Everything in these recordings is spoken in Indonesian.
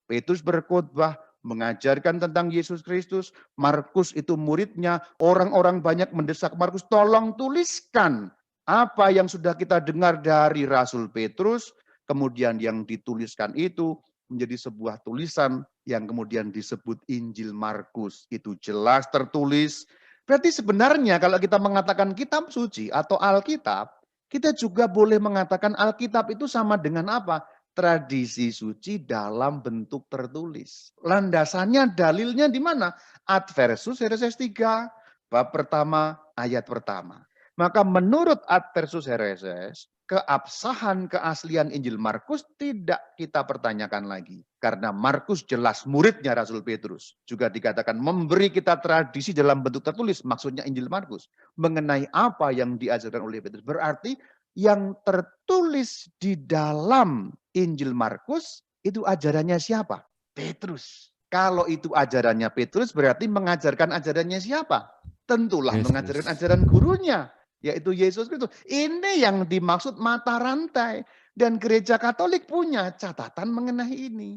Petrus berkhotbah, mengajarkan tentang Yesus Kristus. Markus itu muridnya, orang-orang banyak mendesak Markus, tolong tuliskan apa yang sudah kita dengar dari Rasul Petrus. Kemudian yang dituliskan itu menjadi sebuah tulisan yang kemudian disebut Injil Markus. Itu jelas tertulis. Berarti sebenarnya kalau kita mengatakan kitab suci atau Alkitab, kita juga boleh mengatakan Alkitab itu sama dengan apa? Tradisi suci dalam bentuk tertulis. Landasannya, dalilnya di mana? Adversus Hereses 3, bab pertama, ayat pertama. Maka menurut Adversus Hereses, keabsahan keaslian Injil Markus tidak kita pertanyakan lagi. Karena Markus jelas muridnya Rasul Petrus. Juga dikatakan memberi kita tradisi dalam bentuk tertulis, maksudnya Injil Markus. Mengenai apa yang diajarkan oleh Petrus. Berarti yang tertulis di dalam Injil Markus itu ajarannya siapa? Petrus. Kalau itu ajarannya Petrus berarti mengajarkan ajarannya siapa? Tentulah mengajarkan ajaran gurunya, yaitu Yesus Kristus. Ini yang dimaksud mata rantai. Dan gereja Katolik punya catatan mengenai ini.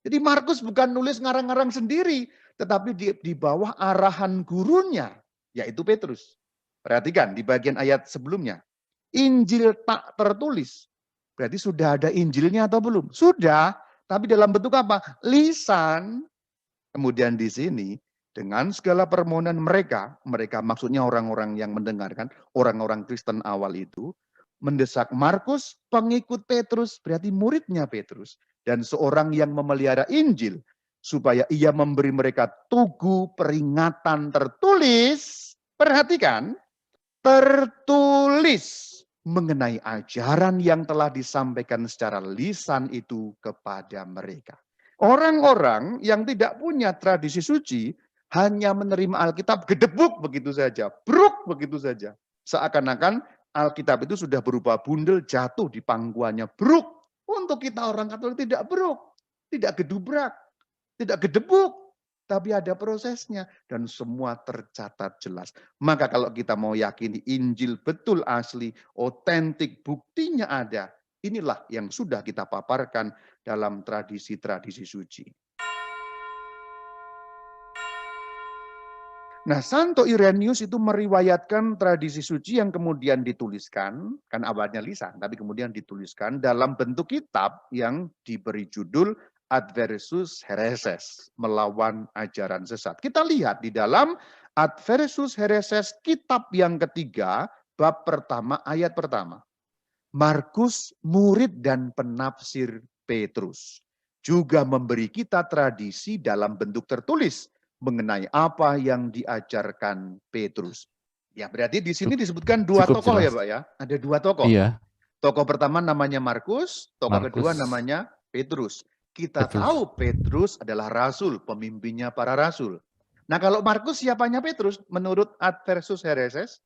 Jadi Markus bukan nulis ngarang-ngarang sendiri, tetapi di bawah arahan gurunya, yaitu Petrus. Perhatikan di bagian ayat sebelumnya. Injil tak tertulis. Berarti sudah ada Injilnya atau belum? Sudah, tapi dalam bentuk apa? Lisan. Kemudian di sini, dengan segala permohonan mereka maksudnya orang-orang yang mendengarkan, orang-orang Kristen awal itu, mendesak Markus, pengikut Petrus, berarti muridnya Petrus, dan seorang yang memelihara Injil, supaya ia memberi mereka tugu peringatan tertulis. Perhatikan, tertulis mengenai ajaran yang telah disampaikan secara lisan itu kepada mereka. Orang-orang yang tidak punya tradisi suci hanya menerima Alkitab gedebuk begitu saja, bruk begitu saja. Seakan-akan Alkitab itu sudah berupa bundel jatuh di pangkuannya, bruk. Untuk kita orang Katolik tidak bruk, tidak gedubrak, tidak gedebuk, tapi ada prosesnya dan semua tercatat jelas. Maka kalau kita mau yakini Injil betul asli, otentik, buktinya ada, inilah yang sudah kita paparkan dalam tradisi-tradisi suci. Nah, Santo Irenaeus itu meriwayatkan tradisi suci yang kemudian dituliskan, kan awalnya lisan, tapi kemudian dituliskan dalam bentuk kitab yang diberi judul Adversus Hereses, melawan ajaran sesat. Kita lihat di dalam Adversus Hereses kitab yang ketiga, bab pertama, ayat pertama. Markus, murid dan penafsir Petrus, juga memberi kita tradisi dalam bentuk tertulis mengenai apa yang diajarkan Petrus. Ya, berarti di sini disebutkan dua tokoh jelas. Ya, Pak ya. Ada dua tokoh. Iya. Tokoh pertama namanya Markus, tokoh kedua namanya Petrus. Kita tahu Petrus adalah rasul, pemimpinnya para rasul. Nah, kalau Markus siapanya Petrus? Menurut Adversus Hereses,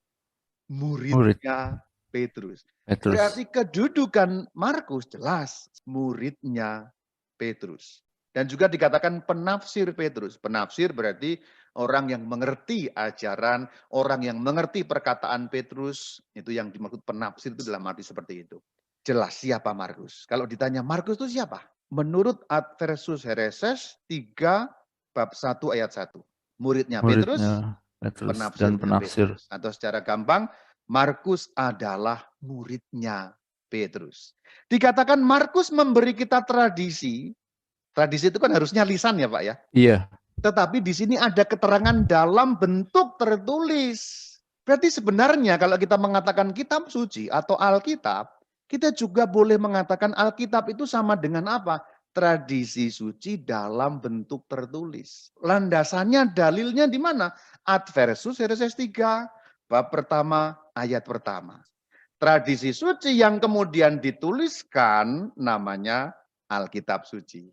muridnya Petrus. Berarti kedudukan Markus jelas muridnya Petrus. Dan juga dikatakan penafsir Petrus. Penafsir berarti orang yang mengerti ajaran, orang yang mengerti perkataan Petrus. Itu yang dimaksud penafsir itu dalam arti seperti itu. Jelas siapa Markus. Kalau ditanya Markus itu siapa? Menurut Adversus Hereses 3 bab 1 ayat 1. Muridnya Petrus dan penafsir. Petrus. Atau secara gampang, Markus adalah muridnya Petrus. Dikatakan Markus memberi kita tradisi. Tradisi itu kan harusnya lisan ya Pak ya? Iya. Tetapi di sini ada keterangan dalam bentuk tertulis. Berarti sebenarnya kalau kita mengatakan kitab suci atau Alkitab, kita juga boleh mengatakan Alkitab itu sama dengan apa? Tradisi suci dalam bentuk tertulis. Landasannya, dalilnya di mana? Adversus Hereses 3, bab pertama, ayat pertama. Tradisi suci yang kemudian dituliskan namanya Alkitab suci.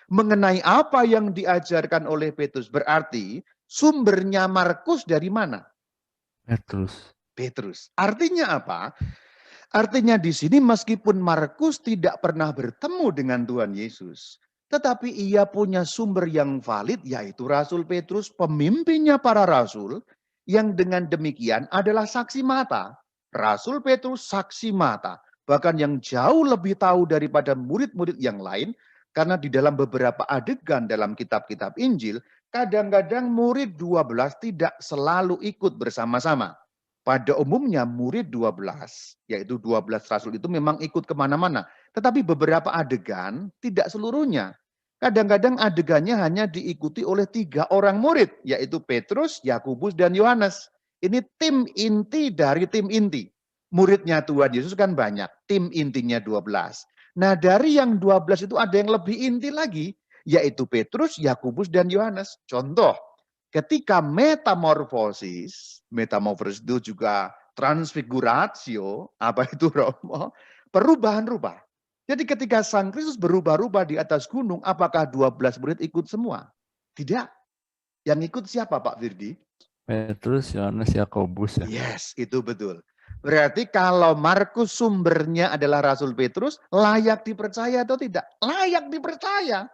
Mengenai apa yang diajarkan oleh Petrus, berarti sumbernya Markus dari mana? Petrus. Artinya apa? Artinya di sini meskipun Markus tidak pernah bertemu dengan Tuhan Yesus, tetapi ia punya sumber yang valid, yaitu Rasul Petrus, pemimpinnya para rasul, yang dengan demikian adalah saksi mata. Rasul Petrus saksi mata, bahkan yang jauh lebih tahu daripada murid-murid yang lain, Karena di dalam beberapa adegan dalam kitab-kitab Injil, kadang-kadang murid 12 tidak selalu ikut bersama-sama. Pada umumnya murid 12, yaitu 12 rasul itu memang ikut kemana-mana. Tetapi beberapa adegan tidak seluruhnya. Kadang-kadang adegannya hanya diikuti oleh 3 orang murid, yaitu Petrus, Yakobus, dan Yohanes. Ini tim inti dari tim inti. Muridnya Tuhan Yesus kan banyak, tim intinya 12. Nah dari yang 12 itu ada yang lebih inti lagi, yaitu Petrus, Yakobus, dan Yohanes. Contoh, ketika metamorfosis itu juga transfiguratio, apa itu Romo? Perubahan rupa. Jadi ketika Sang Kristus berubah-ubah di atas gunung, apakah 12 murid ikut semua? Tidak. Yang ikut siapa Pak Firdi? Petrus, Yohanes, Yakobus ya. Yes, itu betul. Berarti kalau Markus sumbernya adalah Rasul Petrus, layak dipercaya atau tidak? Layak dipercaya.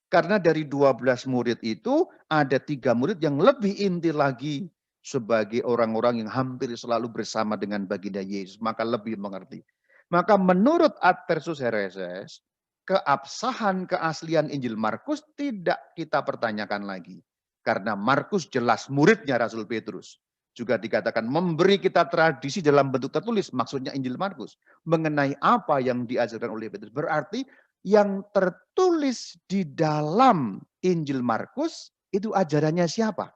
Karena dari 12 murid itu ada 3 murid yang lebih inti lagi sebagai orang-orang yang hampir selalu bersama dengan baginda Yesus, maka lebih mengerti. Maka menurut Ad versus Hereses, keabsahan keaslian Injil Markus tidak kita pertanyakan lagi. Karena Markus jelas muridnya Rasul Petrus. Juga dikatakan memberi kita tradisi dalam bentuk tertulis, maksudnya Injil Markus. Mengenai apa yang diajarkan oleh Petrus. Berarti yang tertulis di dalam Injil Markus itu ajarannya siapa?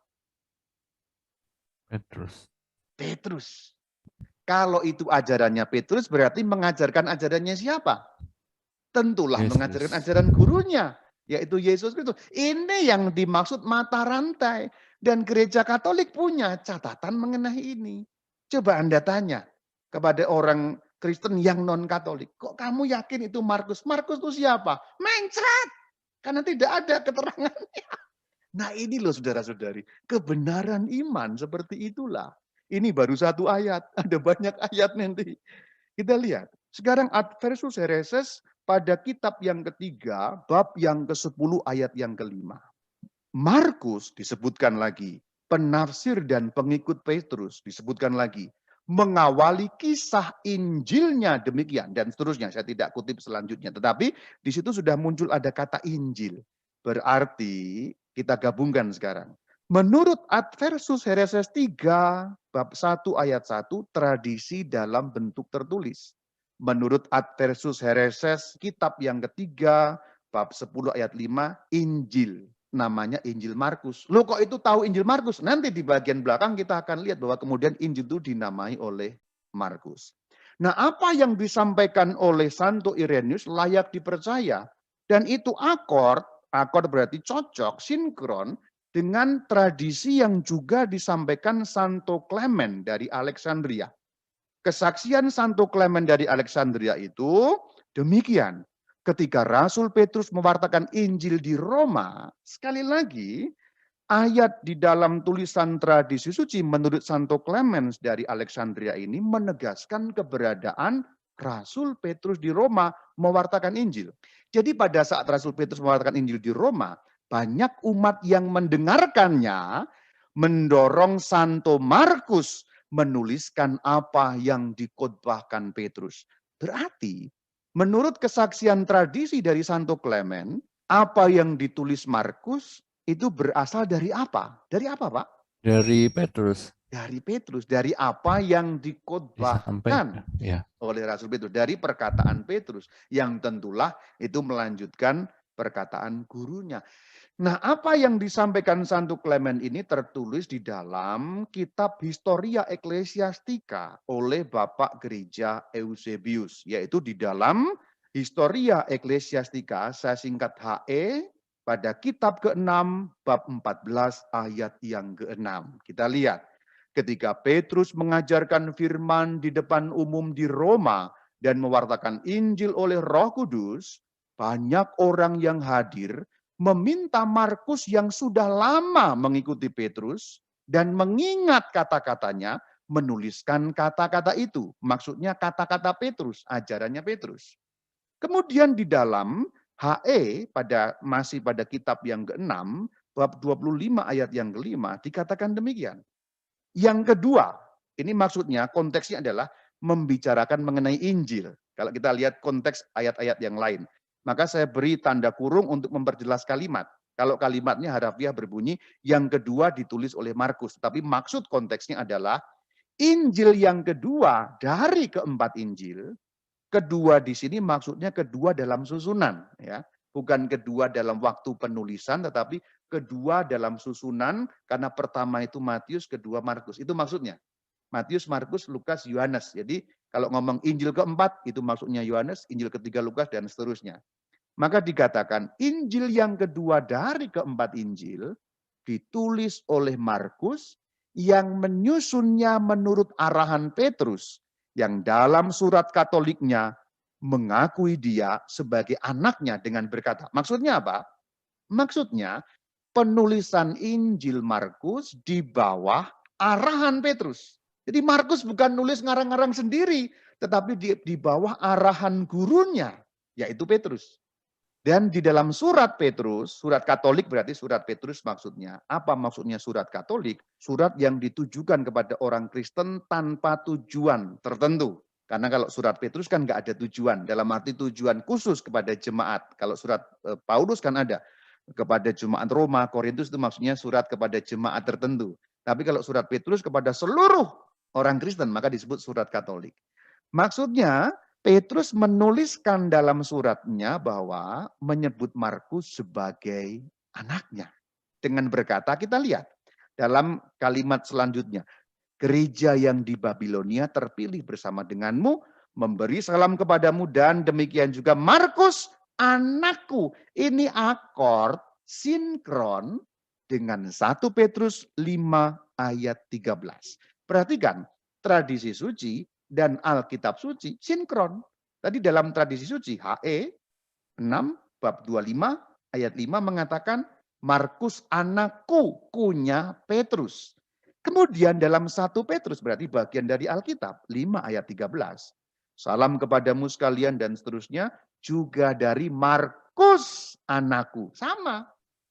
Petrus. Petrus. Kalau itu ajarannya Petrus berarti mengajarkan ajarannya siapa? Tentulah Yesus. mengajarkan ajaran gurunya, yaitu Yesus Kristus. Ini yang dimaksud mata rantai. Dan gereja Katolik punya catatan mengenai ini. Coba Anda tanya kepada orang Kristen yang non-Katolik. Kok kamu yakin itu Markus? Markus itu siapa? Mencret. Karena tidak ada keterangannya. Nah ini loh saudara-saudari. Kebenaran iman seperti itulah. Ini baru satu ayat. Ada banyak ayat nanti. Kita lihat. Sekarang Ad versus Hereses pada kitab yang ketiga, bab yang ke-10 ayat yang ke-5. Markus disebutkan lagi. Penafsir dan pengikut Petrus disebutkan lagi. Mengawali kisah Injilnya demikian. Dan seterusnya. Saya tidak kutip selanjutnya. Tetapi di situ sudah muncul ada kata Injil. Berarti kita gabungkan sekarang. Menurut Ad versus Hereses 3, bab 1 ayat 1, tradisi dalam bentuk tertulis. Menurut Ad versus Hereses, kitab yang ketiga, bab 10 ayat 5, Injil. Namanya Injil Markus. Loh kok itu tahu Injil Markus? Nanti di bagian belakang kita akan lihat bahwa kemudian Injil itu dinamai oleh Markus. Nah apa yang disampaikan oleh Santo Irenaeus layak dipercaya. Dan itu akord berarti cocok, sinkron dengan tradisi yang juga disampaikan Santo Clement dari Alexandria. Kesaksian Santo Clement dari Alexandria itu demikian. Ketika Rasul Petrus mewartakan Injil di Roma, sekali lagi ayat di dalam tulisan tradisi suci menurut Santo Clemens dari Alexandria ini menegaskan keberadaan Rasul Petrus di Roma mewartakan Injil. Jadi pada saat Rasul Petrus mewartakan Injil di Roma, banyak umat yang mendengarkannya mendorong Santo Markus menuliskan apa yang dikhotbahkan Petrus. Berarti menurut kesaksian tradisi dari Santo Clement, apa yang ditulis Markus itu berasal dari apa? Dari apa, Pak? Dari Petrus. Dari Petrus, dari apa yang dikhotbahkan ya. oleh Rasul Petrus, dari perkataan Petrus yang tentulah itu melanjutkan perkataan gurunya. Nah, apa yang disampaikan Santo Clement ini tertulis di dalam kitab Historia Ecclesiastica oleh Bapak Gereja Eusebius, yaitu di dalam Historia Ecclesiastica, saya singkat HE, pada kitab ke-6 bab 14 ayat yang ke-6. Kita lihat, ketika Petrus mengajarkan firman di depan umum di Roma dan mewartakan Injil oleh Roh Kudus, banyak orang yang hadir meminta Markus yang sudah lama mengikuti Petrus dan mengingat kata-katanya menuliskan kata-kata itu. Maksudnya kata-kata Petrus, ajarannya Petrus. Kemudian di dalam HE masih pada kitab yang ke-6 bab 25 ayat yang ke-5 dikatakan demikian. Yang kedua, ini maksudnya konteksnya adalah membicarakan mengenai Injil. Kalau kita lihat konteks ayat-ayat yang lain. Maka saya beri tanda kurung untuk memperjelas kalimat. Kalau kalimatnya harafiah berbunyi, yang kedua ditulis oleh Markus. Tapi maksud konteksnya adalah Injil yang kedua dari keempat Injil. Kedua di sini maksudnya kedua dalam susunan, ya, bukan kedua dalam waktu penulisan, tetapi kedua dalam susunan, karena pertama itu Matius, kedua Markus. Itu maksudnya. Matius, Markus, Lukas, Yohanes. Jadi kalau ngomong Injil keempat, itu maksudnya Yohanes, Injil ketiga Lukas, dan seterusnya. Maka dikatakan Injil yang kedua dari keempat Injil ditulis oleh Markus yang menyusunnya menurut arahan Petrus yang dalam surat Katoliknya mengakui dia sebagai anaknya dengan berkata. Maksudnya apa? Maksudnya penulisan Injil Markus di bawah arahan Petrus. Jadi Markus bukan nulis ngarang-ngarang sendiri, tetapi di bawah arahan gurunya, yaitu Petrus. Dan di dalam surat Petrus, surat Katolik berarti surat Petrus maksudnya. Apa maksudnya surat Katolik? Surat yang ditujukan kepada orang Kristen tanpa tujuan tertentu. Karena kalau surat Petrus kan nggak ada tujuan, dalam arti tujuan khusus kepada jemaat. Kalau surat Paulus kan ada kepada jemaat Roma, Korintus itu maksudnya surat kepada jemaat tertentu. Tapi kalau surat Petrus kepada seluruh orang Kristen, maka disebut surat Katolik. Maksudnya, Petrus menuliskan dalam suratnya bahwa menyebut Markus sebagai anaknya. Dengan berkata, kita lihat dalam kalimat selanjutnya. Gereja yang di Babilonia terpilih bersama denganmu, memberi salam kepadamu, dan demikian juga Markus, anakku. Ini akord sinkron dengan 1 Petrus 5 ayat 13. Perhatikan, tradisi suci dan Alkitab suci sinkron. Tadi dalam tradisi suci, HE 6 bab 25 ayat 5 mengatakan, Markus anakku, kunya Petrus. Kemudian dalam 1 Petrus, berarti bagian dari Alkitab, 5 ayat 13. Salam kepadamu sekalian dan seterusnya, juga dari Markus anakku. Sama.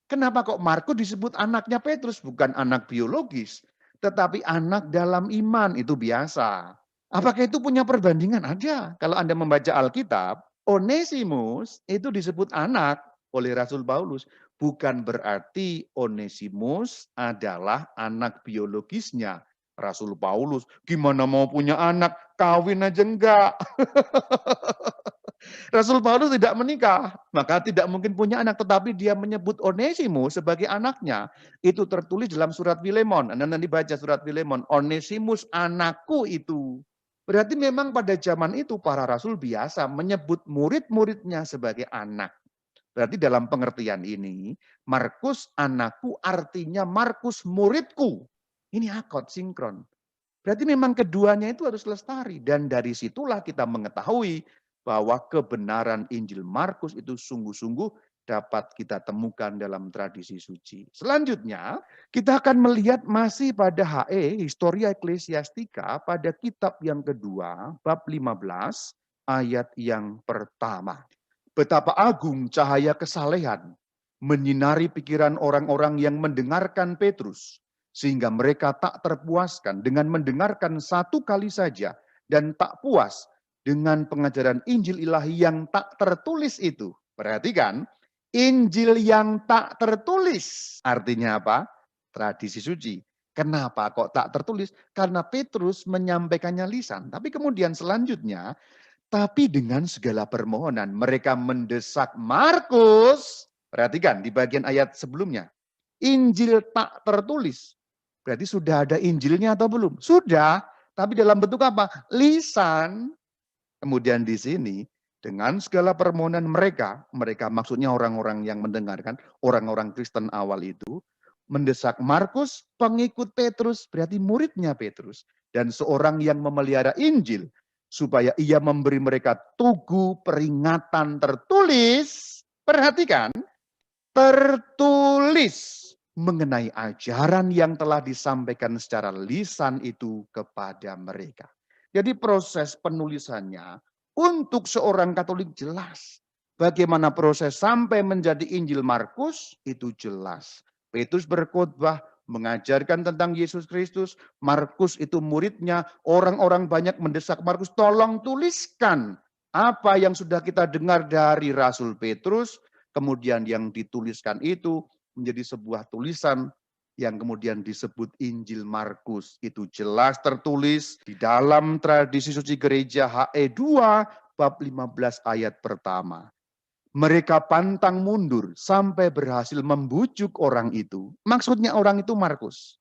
Kenapa kok Markus disebut anaknya Petrus, bukan anak biologis, tetapi anak dalam iman, itu biasa. Apakah itu punya perbandingan? Ada. Kalau Anda membaca Alkitab, Onesimus itu disebut anak oleh Rasul Paulus. Bukan berarti Onesimus adalah anak biologisnya Rasul Paulus. Gimana mau punya anak? Kawin aja enggak. Rasul Paulus tidak menikah, maka tidak mungkin punya anak, tetapi dia menyebut Onesimus sebagai anaknya. Itu tertulis dalam surat Filemon. Anda nanti baca surat Filemon, Onesimus anakku itu. Berarti memang pada zaman itu para rasul biasa menyebut murid-muridnya sebagai anak. Berarti dalam pengertian ini, Markus anakku artinya Markus muridku. Ini akord sinkron. Berarti memang keduanya itu harus lestari. Dan dari situlah kita mengetahui bahwa kebenaran Injil Markus itu sungguh-sungguh dapat kita temukan dalam tradisi suci. Selanjutnya, kita akan melihat masih pada HE, Historia Ecclesiastica, pada kitab yang kedua, bab 15, ayat yang pertama. Betapa agung cahaya kesalehan menyinari pikiran orang-orang yang mendengarkan Petrus, sehingga mereka tak terpuaskan dengan mendengarkan satu kali saja dan tak puas dengan pengajaran Injil ilahi yang tak tertulis itu. Perhatikan, Injil yang tak tertulis. Artinya apa? Tradisi suci. Kenapa kok tak tertulis? Karena Petrus menyampaikannya lisan. Tapi kemudian selanjutnya, tapi dengan segala permohonan mereka mendesak Markus. Perhatikan di bagian ayat sebelumnya. Injil tak tertulis. Berarti sudah ada Injilnya atau belum? Sudah, tapi dalam bentuk apa? Lisan. Kemudian di sini, dengan segala permohonan mereka maksudnya orang-orang yang mendengarkan, orang-orang Kristen awal itu, mendesak Markus, pengikut Petrus, berarti muridnya Petrus, dan seorang yang memelihara Injil, supaya ia memberi mereka tugu peringatan tertulis, perhatikan, tertulis mengenai ajaran yang telah disampaikan secara lisan itu kepada mereka. Jadi proses penulisannya untuk seorang Katolik jelas. Bagaimana proses sampai menjadi Injil Markus itu jelas. Petrus berkhotbah mengajarkan tentang Yesus Kristus. Markus itu muridnya. Orang-orang banyak mendesak Markus, tolong tuliskan Apa yang sudah kita dengar dari Rasul Petrus, kemudian yang dituliskan itu menjadi sebuah tulisan yang kemudian disebut Injil Markus. Itu jelas tertulis di dalam tradisi suci gereja HE2 bab 15 ayat pertama. Mereka pantang mundur sampai berhasil membujuk orang itu. Maksudnya orang itu Markus.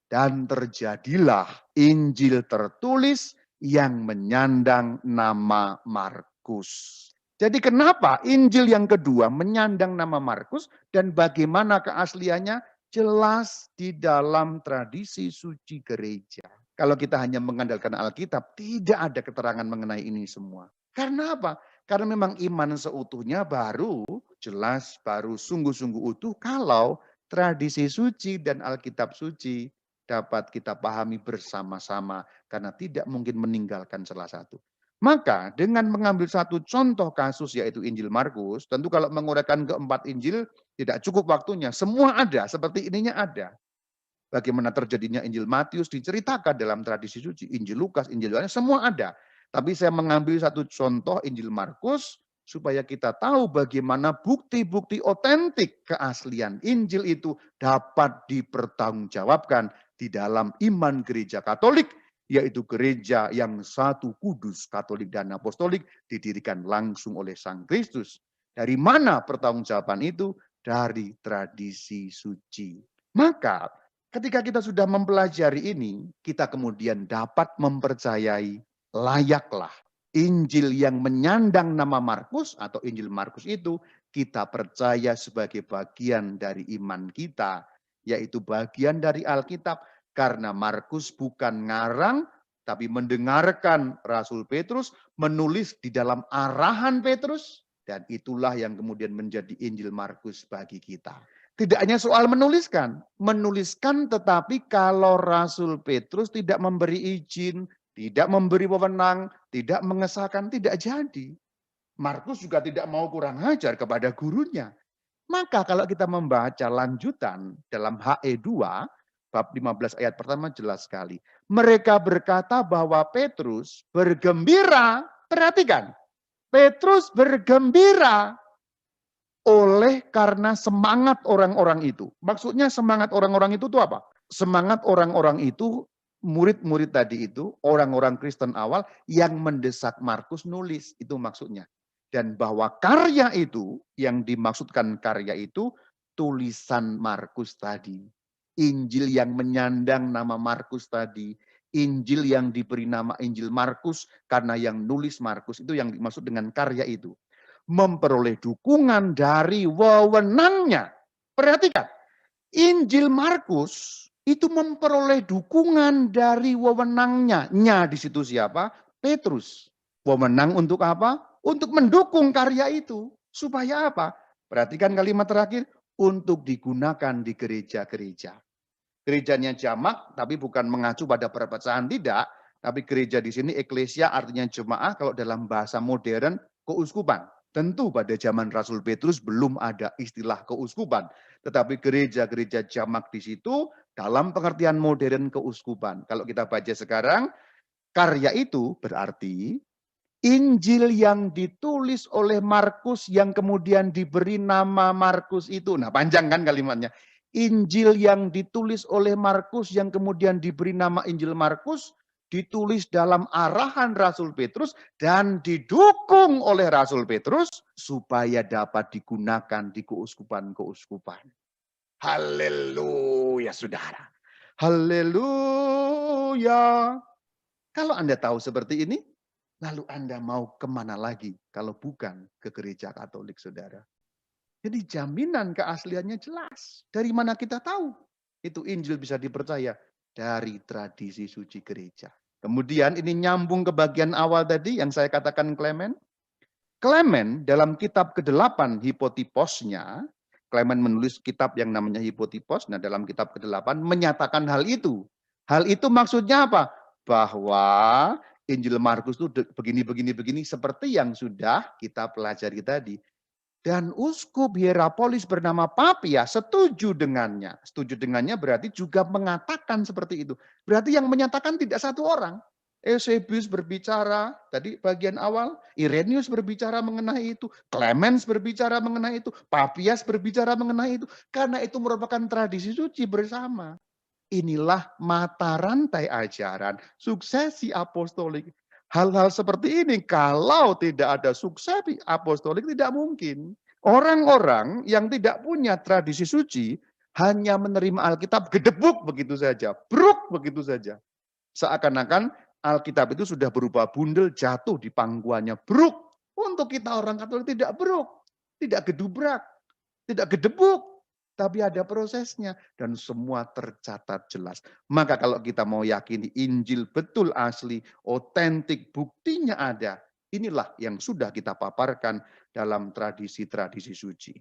Dan terjadilah Injil tertulis yang menyandang nama Markus. Jadi kenapa Injil yang kedua menyandang nama Markus dan bagaimana keasliannya? Jelas di dalam tradisi suci gereja. Kalau kita hanya mengandalkan Alkitab, tidak ada keterangan mengenai ini semua. Karena apa? Karena memang iman seutuhnya baru jelas, baru sungguh-sungguh utuh kalau tradisi suci dan Alkitab suci dapat kita pahami bersama-sama karena tidak mungkin meninggalkan salah satu. Maka dengan mengambil satu contoh kasus yaitu Injil Markus, tentu kalau menguraikan keempat Injil tidak cukup waktunya. Semua ada, seperti ininya ada. Bagaimana terjadinya Injil Matius diceritakan dalam tradisi suci, Injil Lukas, Injil Yohanes, semua ada. Tapi saya mengambil satu contoh Injil Markus supaya kita tahu bagaimana bukti-bukti otentik keaslian Injil itu dapat dipertanggungjawabkan di dalam iman gereja Katolik, yaitu gereja yang satu kudus, Katolik dan Apostolik, didirikan langsung oleh Sang Kristus. Dari mana pertanggungjawaban itu? Dari tradisi suci. Maka ketika kita sudah mempelajari ini, kita kemudian dapat mempercayai layaklah Injil yang menyandang nama Markus atau Injil Markus itu kita percaya sebagai bagian dari iman kita, yaitu bagian dari Alkitab, karena Markus bukan ngarang, tapi mendengarkan Rasul Petrus, menulis di dalam arahan Petrus, dan itulah yang kemudian menjadi Injil Markus bagi kita. Tidak hanya soal menuliskan tetapi kalau Rasul Petrus tidak memberi izin, tidak memberi wewenang, tidak mengesahkan, tidak jadi. Markus juga tidak mau kurang ajar kepada gurunya. Maka kalau kita membaca lanjutan dalam HE2, bab 15 ayat pertama jelas sekali. Mereka berkata bahwa Petrus bergembira, perhatikan, Petrus bergembira oleh karena semangat orang-orang itu. Maksudnya semangat orang-orang itu apa? Semangat orang-orang itu, murid-murid tadi itu, orang-orang Kristen awal yang mendesak Markus nulis, itu maksudnya. Dan bahwa karya itu, yang dimaksudkan karya itu, tulisan Markus tadi. Injil yang menyandang nama Markus tadi. Injil yang diberi nama Injil Markus, karena yang nulis Markus, itu yang dimaksud dengan karya itu. Memperoleh dukungan dari wewenangnya. Perhatikan, Injil Markus itu memperoleh dukungan dari wewenangnya. Nya di situ siapa? Petrus. Wewenang untuk apa? Untuk mendukung karya itu. Supaya apa? Perhatikan kalimat terakhir. Untuk digunakan di gereja-gereja. Gerejanya jamak, tapi bukan mengacu pada perpecahan, tidak. Tapi gereja di sini eklesia artinya jemaah, kalau dalam bahasa modern keuskupan. Tentu pada zaman Rasul Petrus belum ada istilah keuskupan. Tetapi gereja-gereja jamak di situ dalam pengertian modern keuskupan. Kalau kita baca sekarang, karya itu berarti Injil yang ditulis oleh Markus yang kemudian diberi nama Markus itu. Nah, panjang kan kalimatnya. Injil yang ditulis oleh Markus yang kemudian diberi nama Injil Markus ditulis dalam arahan Rasul Petrus dan didukung oleh Rasul Petrus supaya dapat digunakan di keuskupan-keuskupan. Haleluya, saudara. Haleluya. Kalau Anda tahu seperti ini, lalu Anda mau kemana lagi kalau bukan ke gereja Katolik, saudara? Jadi jaminan keasliannya jelas. Dari mana kita tahu? Itu Injil bisa dipercaya dari tradisi suci gereja. Kemudian ini nyambung ke bagian awal tadi yang saya katakan Clement. Clement dalam kitab ke-8 Hipotiposnya, Clement menulis kitab yang namanya Hipotipos, nah dalam kitab ke-8 menyatakan hal itu. Hal itu maksudnya apa? Bahwa Injil Markus itu begini seperti yang sudah kita pelajari tadi. Dan uskup Hierapolis bernama Papia setuju dengannya. Setuju dengannya berarti juga mengatakan seperti itu. Berarti yang menyatakan tidak satu orang. Eusebius berbicara, tadi bagian awal, Irenaeus berbicara mengenai itu, Clemens berbicara mengenai itu, Papias berbicara mengenai itu, karena itu merupakan tradisi suci bersama. Inilah mata rantai ajaran, suksesi apostolik. Hal-hal seperti ini kalau tidak ada suksesi apostolik tidak mungkin. Orang-orang yang tidak punya tradisi suci hanya menerima Alkitab gedebuk begitu saja, bruk begitu saja. Seakan-akan Alkitab itu sudah berupa bundel jatuh di pangkuannya, bruk. Untuk kita orang Katolik tidak bruk, tidak gedubrak, tidak gedebuk, tapi ada prosesnya dan semua tercatat jelas. Maka kalau kita mau yakini Injil betul asli, otentik, buktinya ada. Inilah yang sudah kita paparkan dalam tradisi-tradisi suci.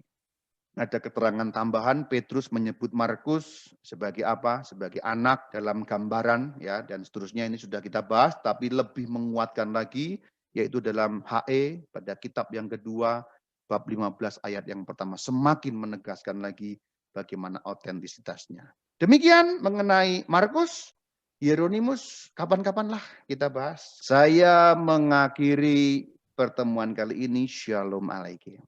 Ada keterangan tambahan, Petrus menyebut Markus sebagai apa? Sebagai anak dalam gambaran, ya, dan seterusnya ini sudah kita bahas, tapi lebih menguatkan lagi, yaitu dalam HE pada kitab yang kedua, bab 15 ayat yang pertama, semakin menegaskan lagi bagaimana autentisitasnya. Demikian mengenai Markus. Hieronymus, kapan-kapan lah kita bahas. Saya mengakhiri pertemuan kali ini, Shalom Alaikum.